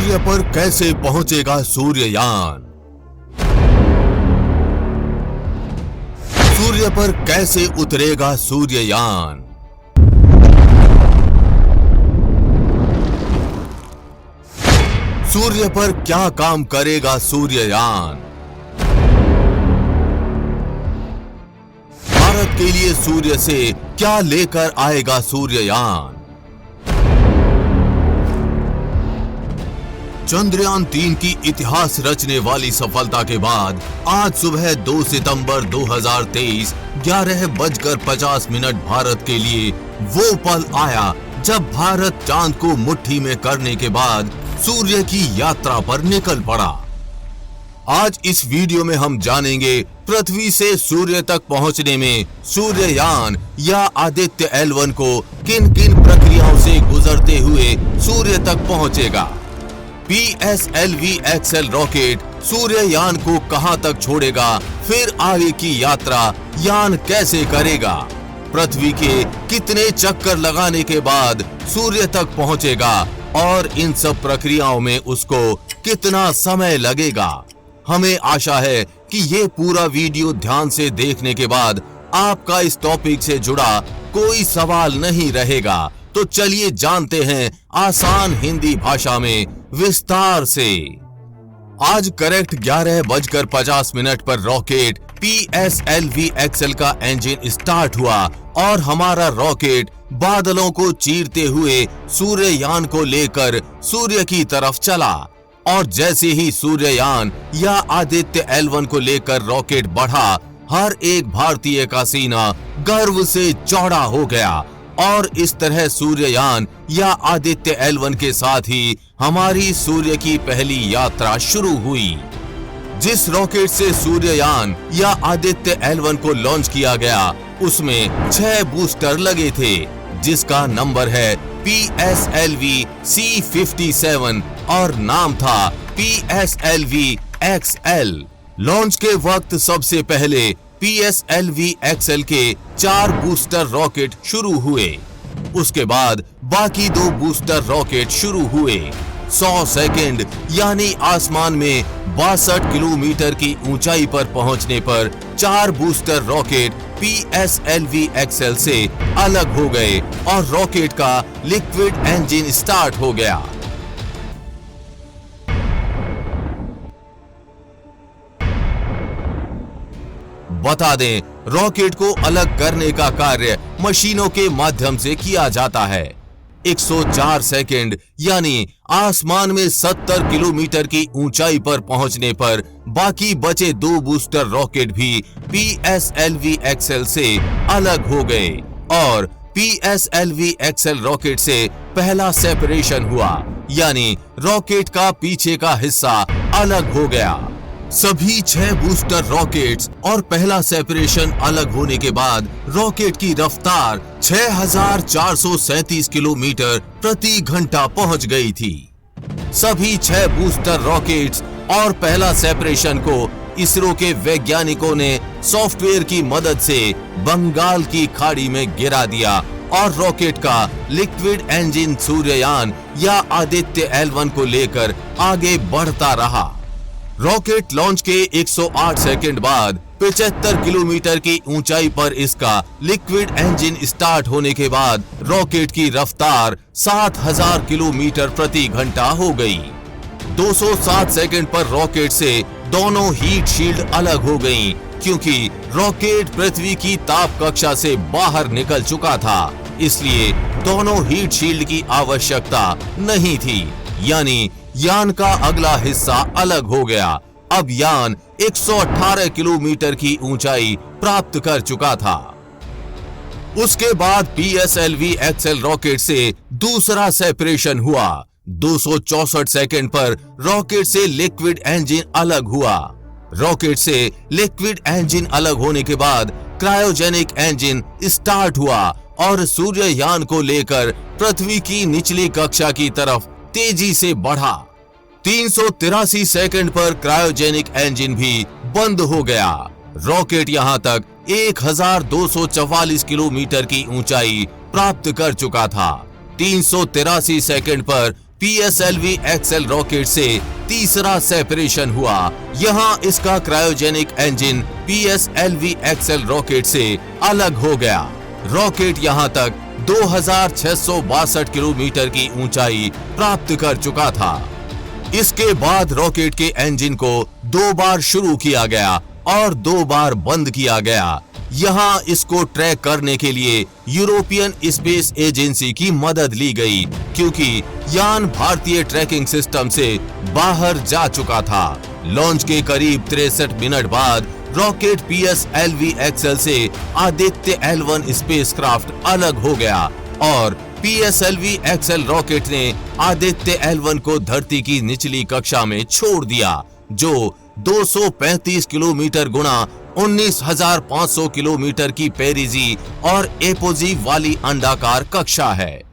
सूर्य पर कैसे पहुंचेगा सूर्ययान? सूर्य पर कैसे उतरेगा सूर्ययान? सूर्य पर क्या काम करेगा सूर्ययान? भारत के लिए सूर्य से क्या लेकर आएगा सूर्ययान? चंद्रयान 3 की इतिहास रचने वाली सफलता के बाद आज सुबह 2 सितंबर 2023 11:50 भारत के लिए वो पल आया जब भारत चांद को मुट्ठी में करने के बाद सूर्य की यात्रा पर निकल पड़ा। आज इस वीडियो में हम जानेंगे पृथ्वी से सूर्य तक पहुंचने में सूर्ययान या आदित्य L1 को किन किन प्रक्रियाओं से गुजरते हुए सूर्य तक पहुंचेगा। PSLV XL रॉकेट सूर्ययान को कहां तक छोड़ेगा, फिर आगे की यात्रा यान कैसे करेगा, पृथ्वी के कितने चक्कर लगाने के बाद सूर्य तक पहुंचेगा और इन सब प्रक्रियाओं में उसको कितना समय लगेगा। हमें आशा है कि ये पूरा वीडियो ध्यान से देखने के बाद आपका इस टॉपिक से जुड़ा कोई सवाल नहीं रहेगा। तो चलिए जानते हैं आसान हिंदी भाषा में विस्तार से। आज करेक्ट 11:50 पर रॉकेट PSLV XL का इंजन स्टार्ट हुआ और हमारा रॉकेट बादलों को चीरते हुए सूर्ययान को लेकर सूर्य की तरफ चला। और जैसे ही सूर्ययान या आदित्य L1 को लेकर रॉकेट बढ़ा, हर एक भारतीय का सीना गर्व से चौड़ा हो गया और इस तरह सूर्ययान या आदित्य L1 के साथ ही हमारी सूर्य की पहली यात्रा शुरू हुई। जिस रॉकेट से सूर्ययान या आदित्य L1 को लॉन्च किया गया उसमें 6 बूस्टर लगे थे, जिसका नंबर है PSLV C57 और नाम था PSLV XL। लॉन्च के वक्त सबसे पहले PSLV XL के 4 बूस्टर रॉकेट शुरू हुए। उसके बाद बाकी 2 बूस्टर रॉकेट शुरू हुए। 100 सेकंड यानी आसमान में 62 किलोमीटर की ऊंचाई पर पहुंचने पर 4 बूस्टर रॉकेट PSLV XL से अलग हो गए और रॉकेट का लिक्विड इंजन स्टार्ट हो गया। बता दें, रॉकेट को अलग करने का कार्य मशीनों के माध्यम से किया जाता है। 104 सेकंड यानी आसमान में 70 किलोमीटर की ऊंचाई पर पहुंचने पर बाकी बचे 2 बूस्टर रॉकेट भी PSLV XL से अलग हो गए और PSLV XL रॉकेट से पहला सेपरेशन हुआ, यानी रॉकेट का पीछे का हिस्सा अलग हो गया। सभी 6 बूस्टर रॉकेट्स और पहला सेपरेशन अलग होने के बाद रॉकेट की रफ्तार 6437 किलोमीटर प्रति घंटा पहुंच गई थी। सभी 6 बूस्टर रॉकेट्स और पहला सेपरेशन को इसरो के वैज्ञानिकों ने सॉफ्टवेयर की मदद से बंगाल की खाड़ी में गिरा दिया और रॉकेट का लिक्विड इंजन सूर्ययान या आदित्य L1 को लेकर आगे बढ़ता रहा। रॉकेट लॉन्च के 108 सेकंड बाद 75 किलोमीटर की ऊंचाई पर इसका लिक्विड इंजन स्टार्ट होने के बाद रॉकेट की रफ्तार 7000 किलोमीटर प्रति घंटा हो गई। 207 सेकंड पर रॉकेट से दोनों हीट शील्ड अलग हो गईं, क्योंकि रॉकेट पृथ्वी की ताप कक्षा से बाहर निकल चुका था, इसलिए दोनों हीट शील्ड की आवश्यकता नहीं थी, यानी यान का अगला हिस्सा अलग हो गया। अब यान 118 किलोमीटर की ऊंचाई प्राप्त कर चुका था। उसके बाद PSLV XL रॉकेट से दूसरा सेपरेशन हुआ। 264 सेकंड पर रॉकेट से लिक्विड इंजन अलग हुआ। रॉकेट से लिक्विड इंजन अलग होने के बाद क्रायोजेनिक इंजन स्टार्ट हुआ और सूर्ययान को लेकर पृथ्वी की निचली कक्षा की तरफ तेजी से बढ़ा। 383 सेकंड पर क्रायोजेनिक इंजन भी बंद हो गया। रॉकेट यहां तक 1244 किलोमीटर की ऊंचाई प्राप्त कर चुका था। 383 सेकंड पर PSLV XL रॉकेट से तीसरा सेपरेशन हुआ। यहाँ इसका cryogenic engine PSLV XL rocket से अलग हो गया। रॉकेट यहाँ तक 2662 किलोमीटर की ऊंचाई प्राप्त कर चुका था। इसके बाद रॉकेट के इंजन को 2 बार शुरू किया गया और 2 बार बंद किया गया। यहाँ इसको ट्रैक करने के लिए यूरोपियन स्पेस एजेंसी की मदद ली गई, क्योंकि यान भारतीय ट्रैकिंग सिस्टम से बाहर जा चुका था। लॉन्च के करीब 63 मिनट बाद रॉकेट PSLV XL से आदित्य L1 स्पेसक्राफ्ट अलग हो गया और PSLV XL रॉकेट ने आदित्य L1 को धरती की निचली कक्षा में छोड़ दिया, जो 235 किलोमीटर गुणा 19,500 किलोमीटर की पेरिजी और एपोजी वाली अंडाकार कक्षा है।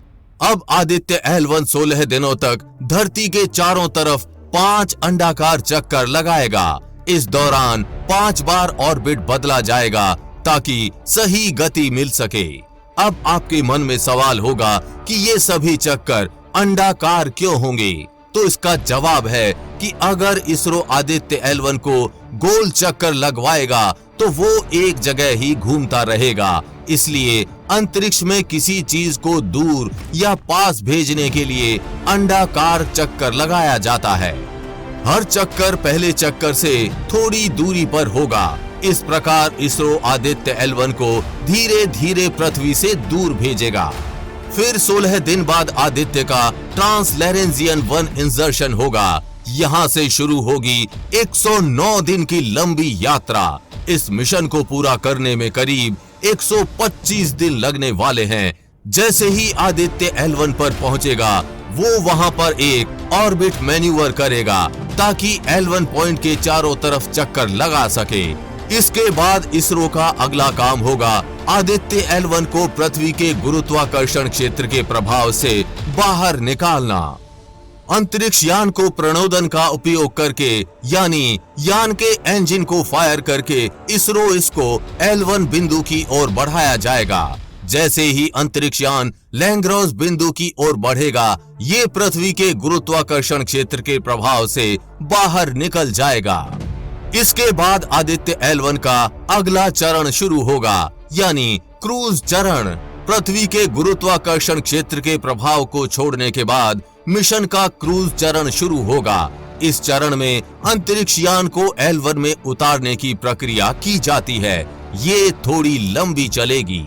अब आदित्य L1 16 दिनों तक धरती के चारों तरफ 5 अंडाकार चक्कर लगाएगा। इस दौरान 5 बार ऑर्बिट बदला जाएगा ताकि सही गति मिल सके। अब आपके मन में सवाल होगा कि ये सभी चक्कर अंडाकार क्यों होंगे? तो इसका जवाब है कि अगर इसरो आदित्य L1 को गोल चक्कर लगवाएगा तो वो एक जगह ही घूमता रहेगा। इसलिए अंतरिक्ष में किसी चीज को दूर या पास भेजने के लिए अंडाकार चक्कर लगाया जाता है। हर चक्कर पहले चक्कर से थोड़ी दूरी पर होगा। इस प्रकार इसरो आदित्य L1 को धीरे धीरे पृथ्वी से दूर भेजेगा। फिर 16 दिन बाद आदित्य का ट्रांसलैरेंजियन 1 इंसर्शन होगा। यहाँ से शुरू होगी 109 दिन की लंबी यात्रा। इस मिशन को पूरा करने में करीब 125 दिन लगने वाले हैं। जैसे ही आदित्य L1 पर पहुंचेगा, वो वहां पर एक ऑर्बिट मैन्यूवर करेगा ताकि L1 पॉइंट के चारों तरफ चक्कर लगा सके। इसके बाद इसरो का अगला काम होगा आदित्य L1 को पृथ्वी के गुरुत्वाकर्षण क्षेत्र के प्रभाव से बाहर निकालना। अंतरिक्ष यान को प्रणोदन का उपयोग करके, यानी यान के इंजन को फायर करके इसरो इसको L1 बिंदु की ओर बढ़ाया जाएगा। जैसे ही अंतरिक्ष यान लैग्रांज बिंदु की ओर बढ़ेगा, ये पृथ्वी के गुरुत्वाकर्षण क्षेत्र के प्रभाव से बाहर निकल जाएगा। इसके बाद आदित्य L1 का अगला चरण शुरू होगा, यानी क्रूज चरण। पृथ्वी के गुरुत्वाकर्षण क्षेत्र के प्रभाव को छोड़ने के बाद मिशन का क्रूज चरण शुरू होगा। इस चरण में अंतरिक्ष यान को L1 में उतारने की प्रक्रिया की जाती है। ये थोड़ी लंबी चलेगी।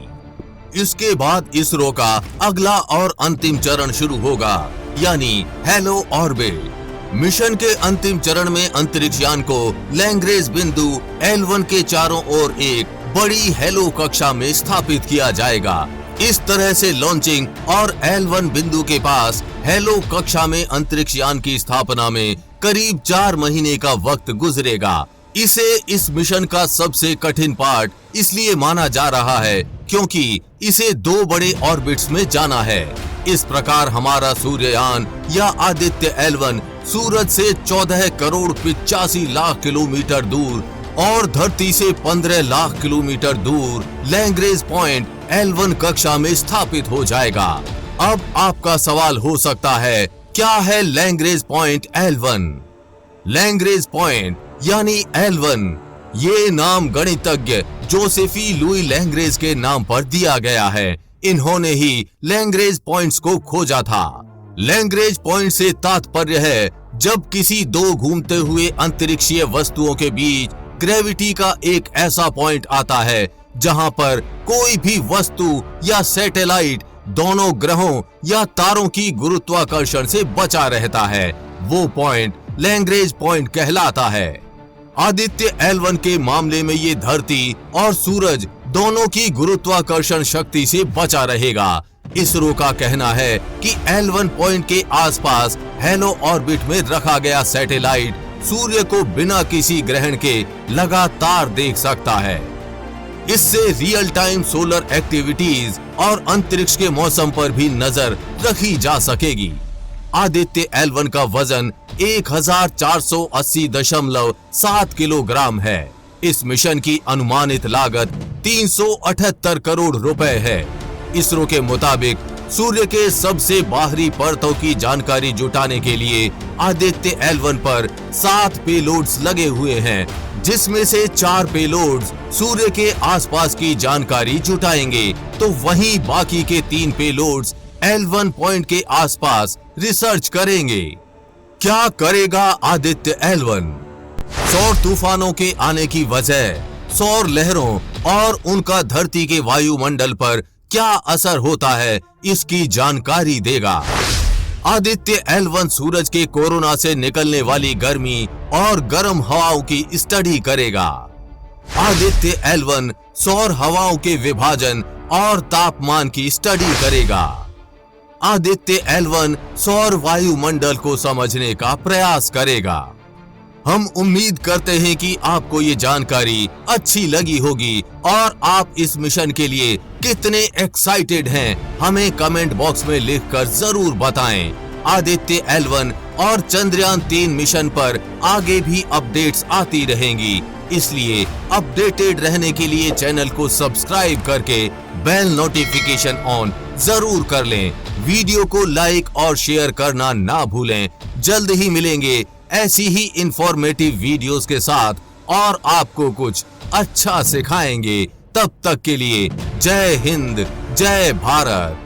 इसके बाद इसरो का अगला और अंतिम चरण शुरू होगा, यानी हेलो ऑर्बिट। मिशन के अंतिम चरण में अंतरिक्ष यान को लैग्रेंज बिंदु L1 के चारों ओर एक बड़ी हेलो कक्षा में स्थापित किया जाएगा। इस तरह से लॉन्चिंग और L1 बिंदु के पास हेलो कक्षा में अंतरिक्ष यान की स्थापना में करीब 4 महीने का वक्त गुजरेगा। इसे इस मिशन का सबसे कठिन पार्ट इसलिए माना जा रहा है क्योंकि इसे 2 बड़े ऑर्बिट्स में जाना है। इस प्रकार हमारा सूर्ययान या आदित्य L1 सूरज से 14 करोड़ 85 लाख किलोमीटर दूर और धरती से 15 लाख किलोमीटर दूर लैग्रेंज पॉइंट L1 कक्षा में स्थापित हो जाएगा। अब आपका सवाल हो सकता है, क्या है Lagrange point L1? Lagrange point यानी L1, ये नाम गणितज्ञ जोसेफी लुई लैग्रेंज के नाम पर दिया गया है। इन्होंने ही लैग्रेंज पॉइंट्स को खोजा था। लैग्रेंज पॉइंट से तात्पर्य है जब किसी 2 घूमते हुए अंतरिक्षीय वस्तुओं के बीच ग्रेविटी का एक ऐसा पॉइंट आता है जहां पर कोई भी वस्तु या सैटेलाइट दोनों ग्रहों या तारों की गुरुत्वाकर्षण से बचा रहता है। वो पॉइंट लैग्रेंज पॉइंट कहलाता है। आदित्य L1 के मामले में ये धरती और सूरज दोनों की गुरुत्वाकर्षण शक्ति से बचा रहेगा। इसरो का कहना है कि L1 पॉइंट के आसपास हेलो ऑर्बिट में रखा गया सैटेलाइट सूर्य को बिना किसी ग्रहण के लगातार देख सकता है। इससे रियल टाइम सोलर एक्टिविटीज और अंतरिक्ष के मौसम पर भी नजर रखी जा सकेगी। आदित्य L1 का वजन 1480.7 किलोग्राम है। इस मिशन की अनुमानित लागत 378 करोड़ रुपए है। इसरो के मुताबिक सूर्य के सबसे बाहरी परतों की जानकारी जुटाने के लिए आदित्य L1 पर 7 पेलोड्स लगे हुए हैं, जिसमें से 4 पेलोड्स सूर्य के आसपास की जानकारी जुटाएंगे, तो वहीं बाकी के 3 पेलोड्स L1 पॉइंट के आसपास रिसर्च करेंगे। क्या करेगा आदित्य L1? सौर तूफानों के आने की वजह, सौर लहरों और उनका धरती के वायुमंडल पर क्या असर होता है, इसकी जानकारी देगा। आदित्य L1 सूरज के कोरोना से निकलने वाली गर्मी और गर्म हवाओं की स्टडी करेगा। आदित्य L1 सौर हवाओं के विभाजन और तापमान की स्टडी करेगा। आदित्य L1 सौर वायुमंडल को समझने का प्रयास करेगा। हम उम्मीद करते हैं कि आपको ये जानकारी अच्छी लगी होगी और आप इस मिशन के लिए कितने एक्साइटेड हैं, हमें कमेंट बॉक्स में लिखकर जरूर बताएं। आदित्य L1 और चंद्रयान 3 मिशन पर आगे भी अपडेट्स आती रहेंगी, इसलिए अपडेटेड रहने के लिए चैनल को सब्सक्राइब करके बेल नोटिफिकेशन ऑन जरूर कर लें। वीडियो को लाइक और शेयर करना ना भूलें। जल्द ही मिलेंगे ऐसी ही इंफॉर्मेटिव वीडियोस के साथ और आपको कुछ अच्छा सिखाएंगे। तब तक के लिए जय हिंद, जय भारत।